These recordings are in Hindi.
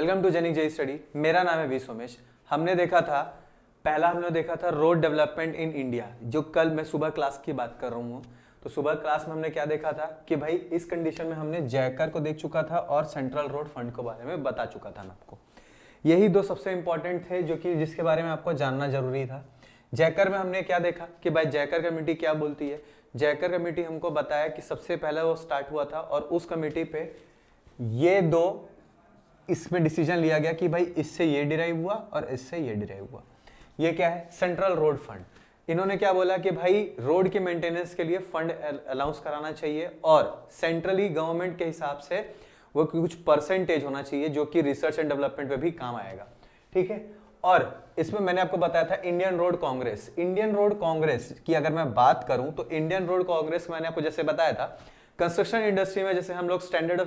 Welcome to genic J study. मेरा नाम है वी सोमेश। हमने देखा था रोड डेवलपमेंट इन इंडिया, जो कल मैं सुबह क्लास की बात कर रहा हूँ। तो सुबह क्लास में हमने क्या देखा था कि भाई इस कंडीशन में हमने जयकर को देख चुका था और सेंट्रल रोड फंड के बारे में बता चुका था मैं आपको। यही दो सबसे इंपॉर्टेंट थे जो कि जिसके बारे में आपको जानना जरूरी था। जयकर में हमने क्या देखा कि भाई जयकर कमेटी क्या बोलती है। जयकर कमेटी हमको बताया कि सबसे पहले वो स्टार्ट हुआ था और उस कमेटी पे ये दो इसमें डिसीजन लिया गया कि भाई इससे ये डिराइव हुआ और इससे ये डिराइव हुआ। ये क्या है? Central road fund. इन्होंने क्या बोला कि भाई रोड के मेंटेनेंस के लिए फंड अलाउंस कराना चाहिए और सेंट्रली गवर्नमेंट के हिसाब से वो कुछ परसेंटेज होना चाहिए जो कि रिसर्च एंड डेवलपमेंट पे भी काम आएगा। ठीक है। और इसमें मैंने आपको बताया था Indian road Congress. Indian road Congress की अगर मैं बात करूं तो इंडियन रोड कांग्रेस मैंने आपको जैसे बताया था, कंस्ट्रक्शन इंडस्ट्री में जैसे हम लोग स्टैंडर्ड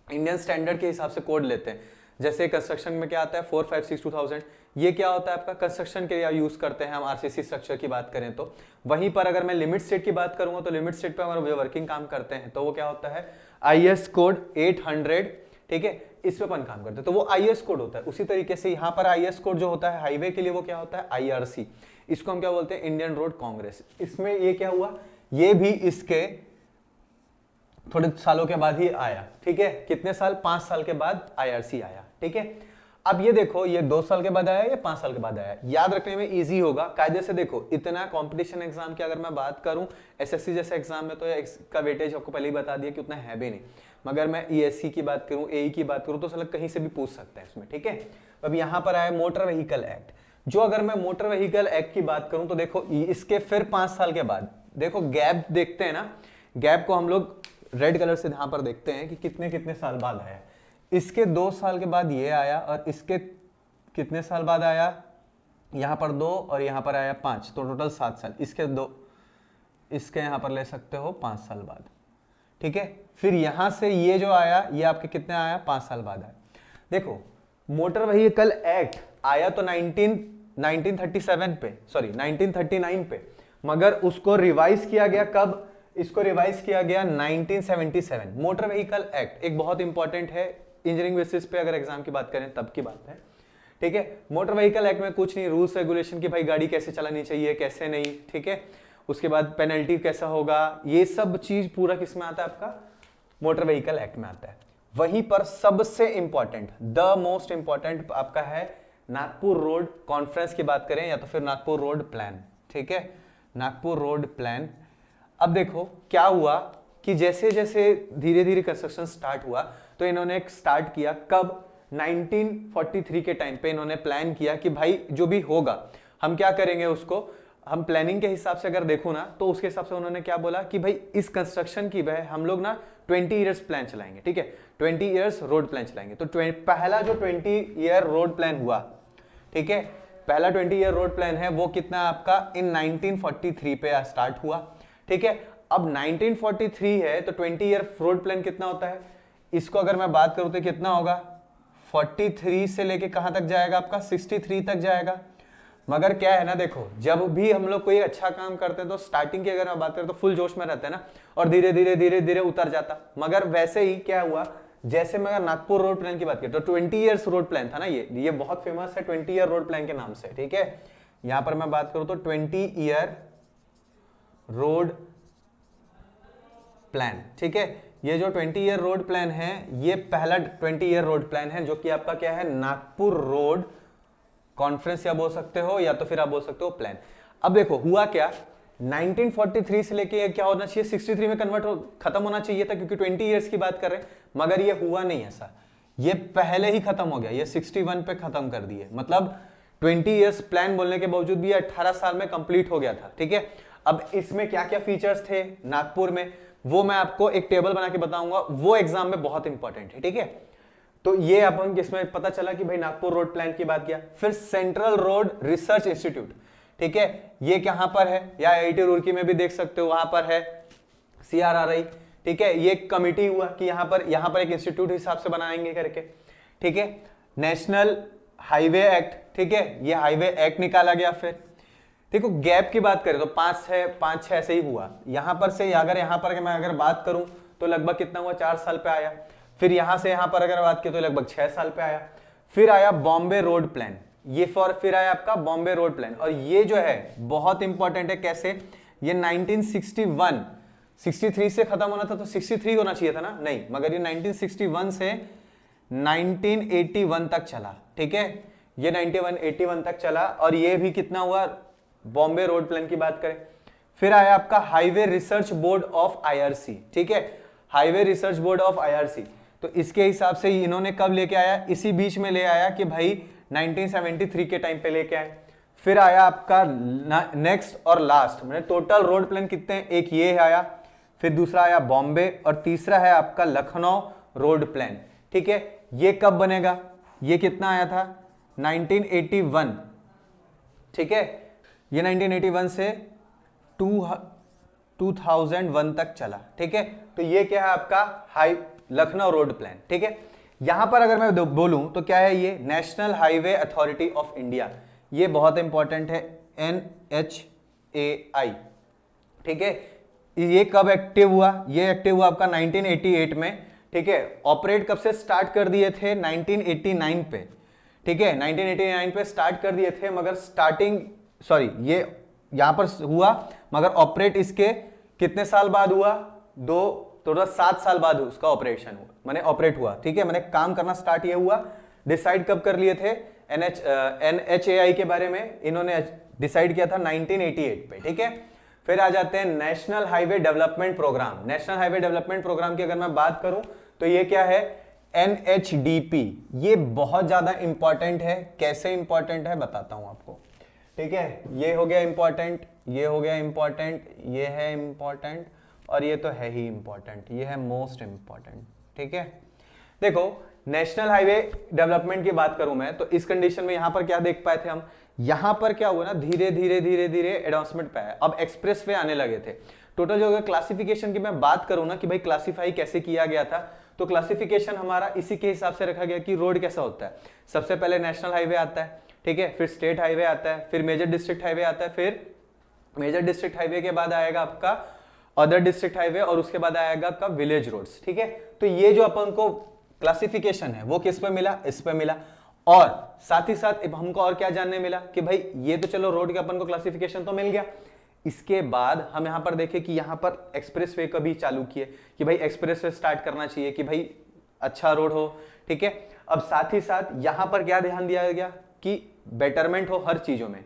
इंडियन स्टैंडर्ड के हिसाब से कोड लेते हैं। जैसे कंस्ट्रक्शन में क्या आता है 456-2000, ये क्या होता है आपका कंस्ट्रक्शन के लिए यूज करते हैं हम आरसीसी स्ट्रक्चर की बात करें तो। वहीं पर अगर मैं लिमिट स्टेट की बात करूंगा तो लिमिट स्टेट पे हमारा वर्किंग काम करते हैं तो वो क्या होता है IS कोड 800। ठीक है, इस पे अपन काम करते हैं तो वो IS कोड होता है। उसी तरीके से यहाँ पर IS कोड जो होता है हाईवे के लिए वो क्या होता है IRC। इसको हम क्या बोलते हैं इंडियन रोड कांग्रेस। इसमें ये क्या हुआ, ये भी इसके थोड़े सालों के बाद ही आया। ठीक है, कितने साल? 5 साल के बाद IRC आया। ठीक है, अब ये देखो ये 2 साल के बाद आया या 5 साल के बाद आया, याद रखने में इजी होगा। कायदे से देखो इतना कंपटीशन एग्जाम की अगर मैं बात करूं SSC जैसे एग्जाम में तो इसका वेटेज आपको पहले ही बता दिया कि उतना है भी नहीं। मगर मैं ESC की बात करूं AE की बात करूं तो सलग कहीं से भी पूछ सकते हैं इसमें। ठीक है, अब यहाँ पर आया मोटर व्हीकल एक्ट। जो अगर मैं मोटर व्हीकल एक्ट की बात करूं तो देखो इसके फिर 5 साल के बाद देखो गैप देखते हैं ना, गैप को हम लोग रेड कलर से यहां पर देखते हैं कि कितने कितने साल बाद आया। इसके 2 साल के बाद ये आया और इसके कितने साल बाद आया, यहां पर 2 और यहां पर आया 5, तो टोटल 7 साल। इसके 2, इसके यहां पर ले सकते हो 5 साल बाद। ठीक है, फिर यहां से ये जो आया ये आपके कितने आया 5 साल बाद आया। देखो मोटर व्हीकल एक्ट आया तो 1937 पे, सॉरी 1939 पे, मगर उसको रिवाइज किया गया कब? इसको रिवाइज किया गया 1977। मोटर व्हीकल एक्ट एक बहुत इंपॉर्टेंट है इंजीनियरिंग बेसिस पे, अगर एग्जाम की बात करें तब की बात है। ठीक है, मोटर व्हीकल एक्ट में कुछ नहीं, रूल्स रेगुलेशन की भाई गाड़ी कैसे चलानी चाहिए कैसे नहीं। ठीक है, उसके बाद पेनल्टी कैसा होगा, ये सब चीज पूरा किसमें आता है आपका मोटर व्हीकल एक्ट में आता है। वहीं पर सबसे इंपॉर्टेंट द मोस्ट इंपॉर्टेंट आपका है नागपुर रोड कॉन्फ्रेंस की बात करें या तो फिर नागपुर रोड प्लान। ठीक है, नागपुर रोड प्लान। अब देखो क्या हुआ कि जैसे जैसे धीरे धीरे कंस्ट्रक्शन स्टार्ट हुआ तो इन्होंने स्टार्ट किया कब 1943 के टाइम पे इन्होंने प्लान किया कि भाई जो भी होगा हम क्या करेंगे, उसको हम प्लानिंग के हिसाब से अगर देखो ना तो उसके हिसाब से उन्होंने क्या बोला कि भाई इस कंस्ट्रक्शन की वह हम लोग ना 20 ईयर्स प्लान चलाएंगे। ठीक है, 20 ईयर्स रोड प्लान चलाएंगे। तो पहला जो 20 ईयर रोड प्लान हुआ, ठीक है, पहला 20 ईयर रोड प्लान है वो कितना आपका इन 1943 पे स्टार्ट हुआ। ठीक है, अब 1943 है तो 20 ईयर रोड प्लान कितना होता है, इसको अगर मैं बात करूं तो कितना होगा 43 से लेके कहां तक जाएगा आपका 63 तक जाएगा। मगर क्या है ना, देखो जब भी हम लोग कोई अच्छा काम करते हैं तो स्टार्टिंग की अगर मैं बात करें तो फुल जोश में रहते हैं ना और धीरे धीरे धीरे धीरे उतर जाता। मगर वैसे ही क्या हुआ, जैसे मैं नागपुर रोड प्लान की बात करें तो 20 ईयर्स रोड प्लान था ना, ये बहुत फेमस है 20 ईयर रोड प्लान के नाम से। ठीक है, यहां पर मैं बात करूं तो 20 ईयर रोड प्लान। ठीक है, ये जो 20 ईयर रोड प्लान है ये पहला 20 ईयर रोड प्लान है जो कि आपका क्या है नागपुर रोड कॉन्फ्रेंस या बोल सकते हो या तो फिर आप बोल सकते हो प्लान। अब देखो हुआ क्या, 1943 से लेके क्या होना चाहिए 63 में खत्म होना चाहिए था क्योंकि 20 ईयर्स की बात कर रहे हैं, मगर ये हुआ नहीं ऐसा, ये पहले ही खत्म हो गया, ये 61 पे खत्म कर दिए। मतलब 20 ईयर्स प्लान बोलने के बावजूद भी 18 साल में कंप्लीट हो गया था। ठीक है, अब इसमें क्या क्या फीचर्स थे नागपुर में वो मैं आपको एक टेबल बना के बताऊंगा, वो एग्जाम में बहुत इंपॉर्टेंट है। ठीक है, तो ये अपन इसमें पता चला कि भाई नागपुर रोड प्लान की बात किया। फिर सेंट्रल रोड रिसर्च इंस्टीट्यूट, ठीक है, ये कहां पर है या IIT रुड़की में भी देख सकते हो, वहां पर है CRRI। ठीक है, ये कमिटी हुआ कि यहां पर एक इंस्टीट्यूट हिसाब से बनाएंगे करके। ठीक है, नेशनल हाईवे एक्ट, ठीक है, ये हाईवे एक्ट निकाला गया। फिर देखो गैप की बात करें तो 5-6 ऐसे ही हुआ। यहां पर से अगर मैं बात करूं तो लगभग कितना हुआ 4 साल पे आया। फिर यहां से यहां पर अगर बात की तो लगभग 6 साल पे आया। फिर आया बॉम्बे रोड प्लान, ये फिर आया आपका बॉम्बे रोड प्लान, और ये जो है बहुत इंपॉर्टेंट है। कैसे? ये 1961 63 से खत्म होना था, तो 63 होना चाहिए था ना, नहीं, मगर ये 1961 से 1981 तक चला। ठीक है, ये 81 तक चला, और ये भी कितना हुआ, बॉम्बे रोड प्लान की बात करें। फिर आया आपका highway research board of IRC. ठीक है, highway research board of IRC, तो इसके हिसाब से इन्होंने कब लेके आया, इसी बीच में ले आया कि भाई 1973 के टाइम पे लेके आए। फिर आया आपका नेक्स्ट और लास्ट, मैंने टोटल रोड प्लान कितने हैं, एक ये आया, फिर दूसरा आया बॉम्बे, और तीसरा है आपका लखनऊ रोड प्लान। ठीक है, ये कब बनेगा, ये कितना आया था, 1981। ठीक है, ये 1981 से 2001 तक चला। ठीक है, तो ये क्या है आपका लखनऊ रोड प्लान। ठीक है, यहां पर अगर मैं बोलूं तो क्या है, ये national highway authority of India, ये बहुत इंपॉर्टेंट है, NHAI। ठीक है, ये कब एक्टिव हुआ, ये एक्टिव हुआ आपका 1988 में। ठीक है, ऑपरेट कब से स्टार्ट कर दिए थे, 1989 पे। ठीक है, 1989 पे स्टार्ट कर दिए थे, मगर ये यहां पर हुआ, मगर ऑपरेट इसके कितने साल बाद हुआ, टोटल 7 साल बाद उसका ऑपरेशन हुआ, मैंने ऑपरेट हुआ। ठीक है, मैंने काम करना स्टार्ट ये हुआ। डिसाइड कब कर लिए थे, NHAI के बारे में इन्होंने डिसाइड किया था 1988 पे। ठीक है, फिर आ जाते हैं national highway development programme. National highway development programme की अगर मैं बात करूं तो ये क्या है, NHDP। ये बहुत ज्यादा इंपॉर्टेंट है। कैसे इंपॉर्टेंट है बताता हूं आपको। ठीक है, ये हो गया इंपॉर्टेंट, ये हो गया इंपॉर्टेंट, ये है इंपॉर्टेंट, और ये तो है ही इंपॉर्टेंट, ये है मोस्ट इंपॉर्टेंट। ठीक है, देखो नेशनल हाईवे डेवलपमेंट की बात करूं मैं, तो इस कंडीशन में यहां पर क्या देख पाए थे हम, यहां पर क्या हुआ ना, धीरे धीरे धीरे धीरे एडवांसमेंट पे आया, अब एक्सप्रेस वे आने लगे थे। टोटल जो अगर क्लासिफिकेशन की मैं बात करूं ना कि भाई क्लासिफाई कैसे किया गया था, तो क्लासिफिकेशन हमारा इसी के हिसाब से रखा गया कि रोड कैसा होता है। सबसे पहले नेशनल हाईवे आता है, ठीक है, फिर स्टेट हाईवे आता है, फिर मेजर डिस्ट्रिक्ट हाईवे आता है, फिर मेजर डिस्ट्रिक्ट हाईवे के बाद आएगा आपका अदर डिस्ट्रिक्ट हाईवे, और उसके बाद आएगा आपका विलेज रोड्स। ठीक है, तो ये जो अपन को क्लासिफिकेशन है वो किस पे मिला, इस पे मिला। और साथ ही साथ हमको और क्या जानने मिला कि भाई ये तो चलो रोड के अपन को क्लासिफिकेशन तो मिल गया, इसके बाद हम यहां पर देखें कि यहां पर एक्सप्रेसवे का भी चालू किए कि भाई एक्सप्रेसवे स्टार्ट करना चाहिए कि भाई अच्छा रोड हो। ठीक है, अब साथ ही साथ यहां पर क्या ध्यान दिया गया कि बेटरमेंट हो हर चीजों में,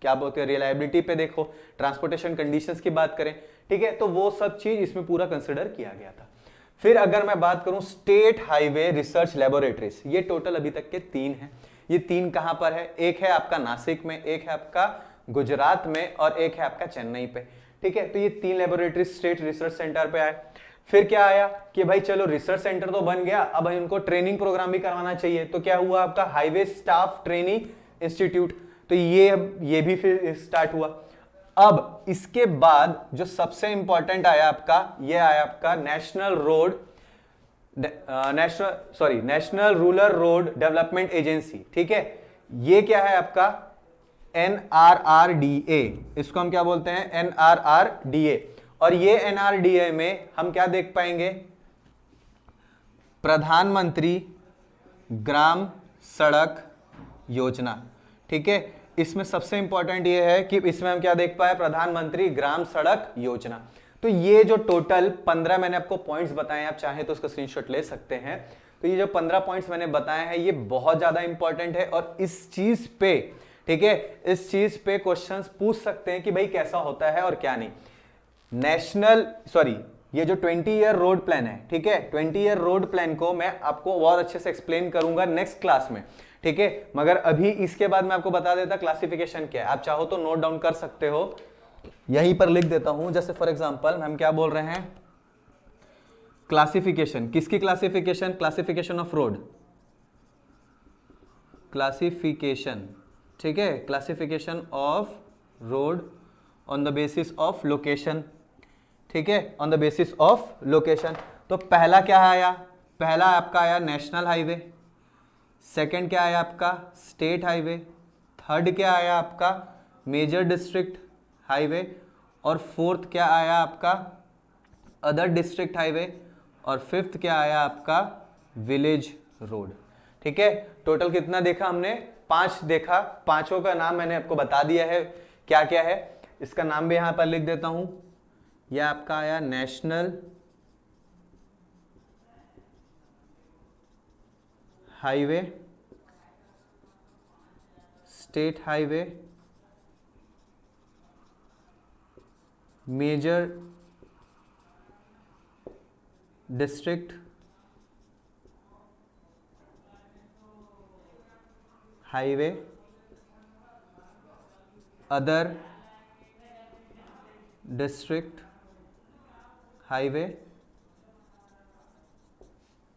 क्या बोलते हैं, रिलायबिलिटी पे देखो, ट्रांसपोर्टेशन कंडीशंस की बात करें। ठीक है, तो वो सब चीज इसमें पूरा कंसिडर किया गया था। फिर अगर मैं बात करूं स्टेट हाईवे रिसर्च लेबोरेटरीज, ये टोटल अभी तक के 3 हैं। ये 3 कहां पर है, एक है आपका नासिक में, एक है आपका गुजरात में, और एक है आपका चेन्नई पे। ठीक है, तो ये 3 लेबोरेटरी स्टेट रिसर्च सेंटर पे आए। फिर क्या आया कि भाई चलो रिसर्च सेंटर तो बन गया, अब इनको ट्रेनिंग प्रोग्राम भी करवाना चाहिए, तो क्या हुआ आपका हाईवे स्टाफ ट्रेनिंग इंस्टीट्यूट, तो ये भी फिर स्टार्ट हुआ। अब इसके बाद जो सबसे इंपॉर्टेंट आया आपका, ये आया आपका national rural road development agency. ठीक है, ये क्या है आपका NRRDA, इसको हम क्या बोलते हैं, NRRDA। और ये NRDA में हम क्या देख पाएंगे, प्रधानमंत्री ग्राम सड़क योजना। ठीक है, इसमें सबसे इंपॉर्टेंट ये है कि इसमें हम क्या देख पाए, प्रधानमंत्री ग्राम सड़क योजना। तो ये जो टोटल 15 मैंने आपको पॉइंट्स बताए, आप चाहें तो उसका स्क्रीनशॉट ले सकते हैं। तो ये जो 15 पॉइंट्स मैंने बताए हैं ये बहुत ज्यादा इंपॉर्टेंट है, और इस चीज पे, ठीक है, इस चीज पे क्वेश्चंस पूछ सकते हैं कि भाई कैसा होता है और क्या नहीं। ये जो 20 ईयर रोड प्लान है, ठीक है, 20 ईयर रोड प्लान को मैं आपको और अच्छे से एक्सप्लेन करूंगा नेक्स्ट क्लास में। ठीक है, मगर अभी इसके बाद मैं आपको बता देता क्लासिफिकेशन क्या है, आप चाहो तो नोट डाउन कर सकते हो, यहीं पर लिख देता हूं। जैसे फॉर एग्जांपल हम क्या बोल रहे हैं, क्लासिफिकेशन, किसकी classification, classification of road, classification, ठीक है, classification of road on the basis of location. ठीक है, on the basis of location. तो पहला क्या आया, पहला आपका आया नेशनल हाईवे, सेकंड क्या आया आपका स्टेट हाईवे, थर्ड क्या आया आपका मेजर डिस्ट्रिक्ट हाईवे, और फोर्थ क्या आया आपका अदर डिस्ट्रिक्ट हाईवे, और फिफ्थ क्या आया आपका विलेज रोड। ठीक है, टोटल कितना देखा हमने? 5 देखा। पांचों का नाम मैंने आपको बता दिया है क्या क्या है। इसका नाम भी यहां पर लिख देता हूं। यह आपका आया national highway, state highway, major district highway, other district highway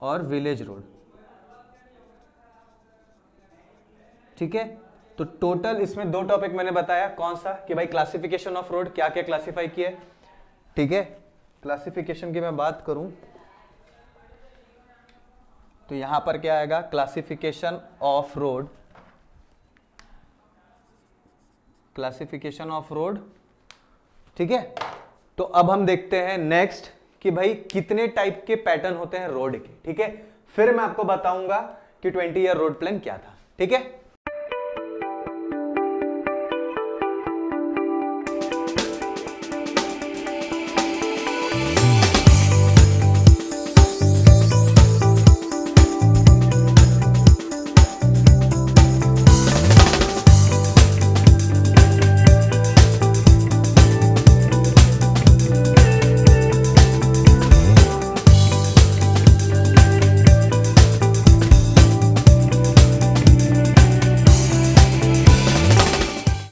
और विलेज रोड। ठीक है, तो टोटल इसमें 2 टॉपिक मैंने बताया। कौन सा? कि भाई क्लासिफिकेशन ऑफ रोड, क्या क्या क्लासिफाई किए। ठीक है, क्लासिफिकेशन की मैं बात करूं तो यहां पर क्या आएगा? Classification of road, classification of road. ठीक है, तो अब हम देखते हैं नेक्स्ट कि भाई कितने टाइप के पैटर्न होते हैं रोड के। ठीक है, फिर मैं आपको बताऊंगा कि 20 ईयर रोड प्लान क्या था। ठीक है।